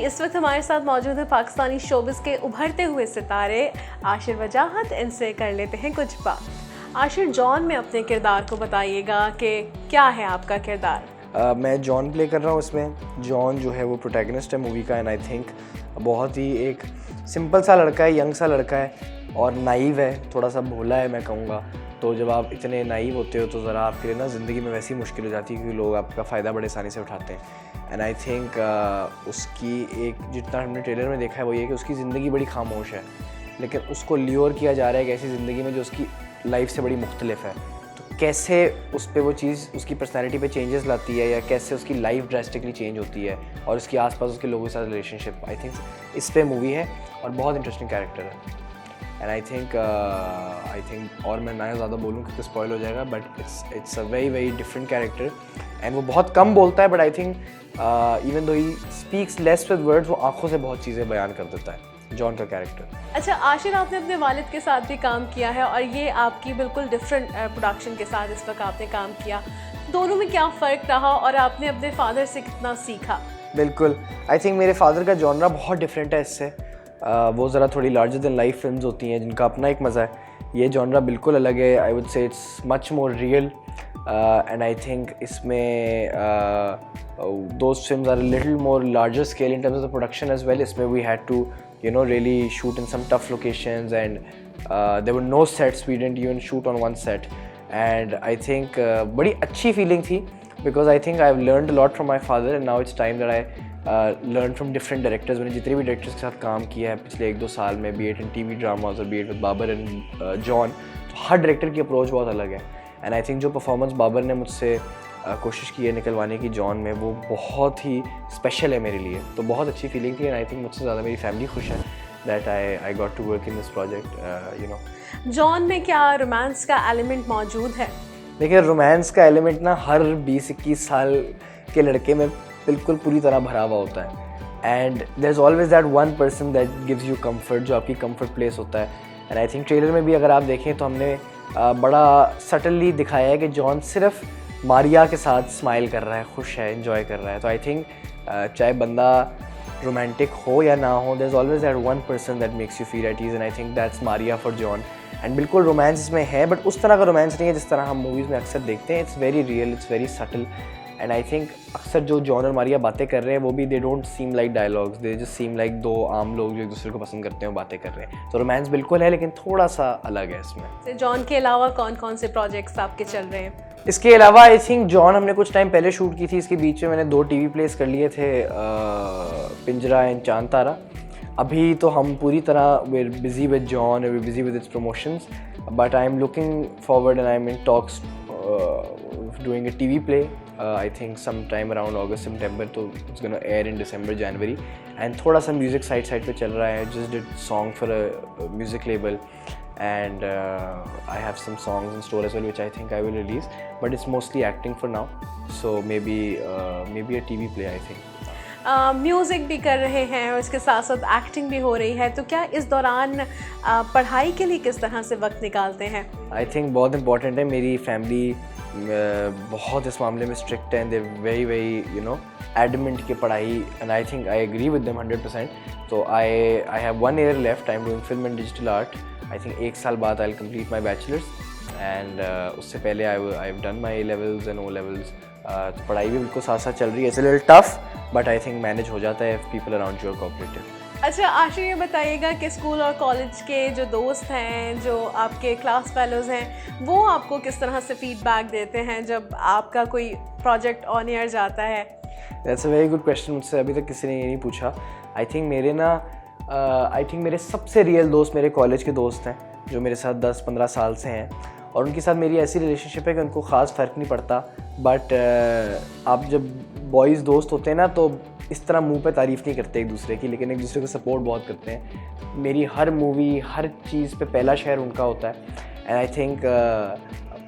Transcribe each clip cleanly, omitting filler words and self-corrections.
इस वक्त हमारे साथ मौजूद है पाकिस्तानी शोबिस के उभरते हुए सितारे आशिर वजाहत। इनसे कर लेते हैं कुछ बात। आशिर, जॉन में अपने किरदार को बताइएगा कि क्या है आपका किरदार? मैं जॉन प्ले कर रहा हूँ इसमें। जॉन जो है वो प्रोटैगनिस्ट है मूवी का, एंड आई थिंक बहुत ही एक सिंपल सा लड़का है, यंग सा लड़का है और नाइव है, थोड़ा सा भोला है मैं कहूँगा। तो जब आप इतने नाइव होते हो तो ज़रा आपके लिए ना ज़िंदगी में वैसी मुश्किल हो जाती है क्योंकि लोग आपका फ़ायदा बड़े आसानी से उठाते हैं। एंड आई थिंक उसकी एक जितना हमने ट्रेलर में देखा है वो ये कि उसकी ज़िंदगी बड़ी खामोश है, लेकिन उसको ल्योर किया जा रहा है एक ऐसी ज़िंदगी में जो उसकी लाइफ से बड़ी मुख्तलिफ है। तो कैसे उस पर वो चीज़ उसकी पर्सनैलिटी पे चेंजेस लाती है या कैसे उसकी लाइफ ड्रास्टिकली चेंज होती है और उसके आसपास उसके लोगों के साथ रिलेशनशिप, आई थिंक इस पे मूवी है और बहुत इंटरेस्टिंग कैरेक्टर है। एंड आई थिंक और मैं ना ज़्यादा बोलूँ क्योंकि स्पॉइल हो जाएगा, but it's a very very different character and वो बहुत कम बोलता है, but I think even though he speaks less with words, वो आंखों से बहुत चीज़ें बयान कर देता है जॉन का कैरेक्टर। अच्छा आशिर, आपने अपने वालिद के साथ भी काम किया है और ये आपकी बिल्कुल डिफरेंट प्रोडक्शन के साथ इस वक्त आपने काम किया, दोनों में क्या फ़र्क रहा और आपने अपने फादर से कितना सीखा? बिल्कुल, आई थिंक मेरे फादर का जॉनरा बहुत डिफरेंट है इससे। वो ज़रा थोड़ी लार्जर देन लाइफ फिल्म्स होती हैं जिनका अपना एक मज़ा है। ये जॉनरा बिल्कुल अलग है। I would say it's much more real and I think इसमें those films are little more larger scale in terms of the production as well. इसमें we had to really shoot in some tough locations and there were no sets, we didn't even shoot on one set and I think बड़ी अच्छी feeling थी because I think I've learned a lot from my father and now it's time that I learn from different directors। मैंने जितने भी directors के साथ काम किया है पिछले 1-2 साल में, be it in TV dramas और be it with Babar and John, तो हर डायरेक्टर की अप्रोच बहुत अलग है एंड आई थिंक जो परफॉर्मेंस बाबर ने मुझसे कोशिश की है निकलवाने की जॉन में वो बहुत ही स्पेशल है मेरे लिए। तो बहुत अच्छी फीलिंग थी एंड आई थिंक मुझसे ज़्यादा मेरी फैमिली खुश है that I got to work in this project. John में क्या रोमांस का एलिमेंट मौजूद है? देखिए, रोमांस का एलिमेंट ना हर 20-21 साल के लड़के में बिल्कुल पूरी तरह भरा हुआ होता है and there is always that one person that gives you comfort, जो आपकी कम्फर्ट प्लेस होता है। एंड आई थिंक ट्रेलर में भी अगर आप देखें तो हमने बड़ा सटनली दिखाया है कि जॉन सिर्फ मारिया के साथ स्माइल कर रहा है, खुश है, एंजॉय कर रहा है। तो आई थिंक चाहे बंदा रोमांटिक हो या ना हो, there is always that one person that makes you feel at ease and I think that's Maria for John. And बिल्कुल रोमांस इसमें है, बट उस तरह का रोमांस नहीं है जिस तरह हम मूवीज़ में अक्सर देखते हैं। It's very real, it's very subtle and I think अक्सर जो जॉन और मारिया बातें कर रहे हैं वो भी they don't seem like dialogues, they just seem like दो आम लोग जो एक दूसरे को पसंद करते हैं वो बातें कर रहे हैं। तो रोमांस बिल्कुल है लेकिन थोड़ा सा अलग है इसमें। जॉन के अलावा कौन कौन से प्रोजेक्ट्स आपके चल रहे हैं? इसके अलावा आई थिंक जॉन हमने कुछ टाइम पहले शूट की थी, इसके बीच में मैंने 2 TV प्लेस कर लिए थे, पिंजरा एंड चांद तारा। अभी तो हम पूरी तरह we're busy with John and we're busy with its promotions, but I'm looking forward and I'm in talks doing a TV play, I think sometime around August September, तो it's gonna air in December January and थोड़ा सा music side पे चल रहा है। just did song for a music label and I have some songs in store as well which I think I will release, but it's mostly acting for now, so maybe a TV play I think। Music भी कर रहे हैं और इसके साथ साथ acting भी हो रही है, तो क्या इस दौरान पढ़ाई के लिए किस तरह से वक्त निकालते हैं? आई थिंक बहुत इंपॉर्टेंट है। मेरी फैमिली बहुत इस मामले में स्ट्रिक्ट है and they very very adamant की पढ़ाई and I think I agree with them 100%। तो आई हैव 1 year लेफ्ट, I am doing film and digital art. I think 1 साल बाद I will complete my bachelors and उससे पहले I have done my A-levels and O-levels। तो पढ़ाई भी बिल्कुल साथ साथ चल रही है। It's a little tough but I think manage हो जाता है if people around you are cooperative. अच्छा आशिर, ये बताइएगा कि स्कूल और कॉलेज के जो दोस्त हैं, जो आपके क्लास फेलोज़ हैं, वो आपको किस तरह से फीडबैक देते हैं जब आपका कोई प्रोजेक्ट ऑन एयर जाता है? That's a very good question. मुझसे अभी तक किसी ने ये नहीं पूछा। आई थिंक मेरे सबसे रियल दोस्त मेरे कॉलेज के दोस्त हैं जो मेरे साथ 10-15 साल से हैं और उनके साथ मेरी ऐसी रिलेशनशिप है कि उनको ख़ास फ़र्क नहीं पड़ता। बट आप जब बॉयज़ दोस्त होते हैं ना तो इस तरह मुंह पे तारीफ़ नहीं करते एक दूसरे की, लेकिन एक दूसरे को सपोर्ट बहुत करते हैं। मेरी हर मूवी, हर चीज़ पे पहला शेयर उनका होता है एंड आई थिंक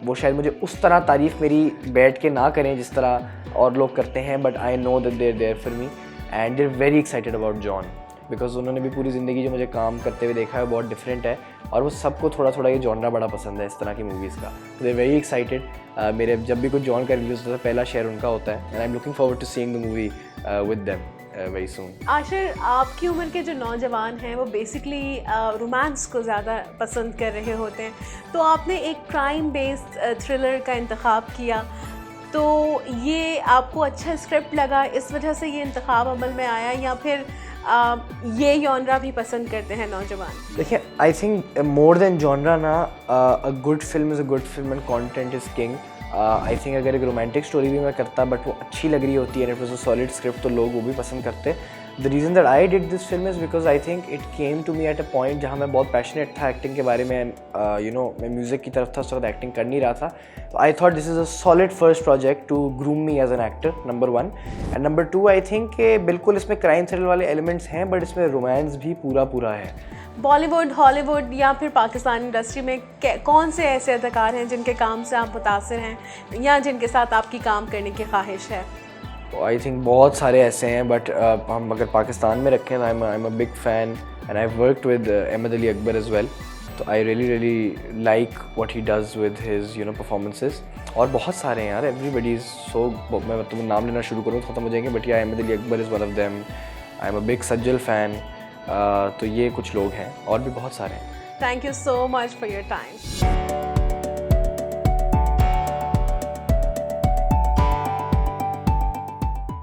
वो शायद मुझे उस तरह तारीफ़ मेरी बैठ के ना करें जिस तरह और लोग करते हैं, but I know that they are there for me and they are very excited about John because उन्होंने भी पूरी ज़िंदगी जो मुझे काम करते हुए देखा है बहुत डिफरेंट है और वो सबको थोड़ा थोड़ा ये जॉनरा बड़ा पसंद है इस तरह की मूवीज़ का। तो दे आर वेरी एक्साइटेड। मेरे जब भी कुछ जॉन का रिलीज़ होता है पहला शेयर उनका होता है and I am looking forward to seeing the movie with them very soon. Ashir, आपकी उम्र के जो नौजवान हैं वो बेसिकली रोमांस को ज़्यादा पसंद कर रहे होते हैं, तो आपने एक क्राइम बेस्ड थ्रिलर का इंतखाब किया, तो ये आपको अच्छा स्क्रिप्ट लगा, इस वजह से ये इंतखाब अमल में आया, या फिर ये जॉनरा भी पसंद करते हैं नौजवान? देखिए, I think more than genre ना, a good film is a good film and content is king. I think अगर एक रोमांटिक स्टोरी भी मैं करता बट वो अच्छी लग रही होती है, it was a solid script, तो लोग वो भी पसंद करते। The reason that I did this film is because I think it came to me at a point जहाँ मैं बहुत पैशनेट था एक्टिंग के बारे में, मैं म्यूज़िक की तरफ था, उस वक्त एक्टिंग कर नहीं रहा था। तो I thought this is a solid first project to groom me as an actor, number 1। And number 2, I think कि बिल्कुल इसमें क्राइम थ्रिलर वाले एलिमेंट्स हैं, बट इसमें रोमांस भी पूरा है। बॉलीवुड, हॉलीवुड या फिर पाकिस्तान इंडस्ट्री में कौन से ऐसे अदाकार हैं जिनके काम से आप मुतासिर हैं या जिनके साथ आपकी काम करने की ख्वाहिश है? आई थिंक बहुत सारे ऐसे हैं, बट हम अगर पाकिस्तान में रखें तो I am a big fan and I worked with Ahmed Ali Akbar as well. तो I really like what he does with his performances. और बहुत सारे हैं यार, एवरीबडी इज़ सो, मैं तुम नाम लेना शुरू करूँ तो ख़त्म हो जाएंगे, बट या Ahmed Ali Akbar is one of them. I am a big Sajal fan. तो ये कुछ लोग हैं, और भी बहुत सारे हैं। Thank you so much for your time.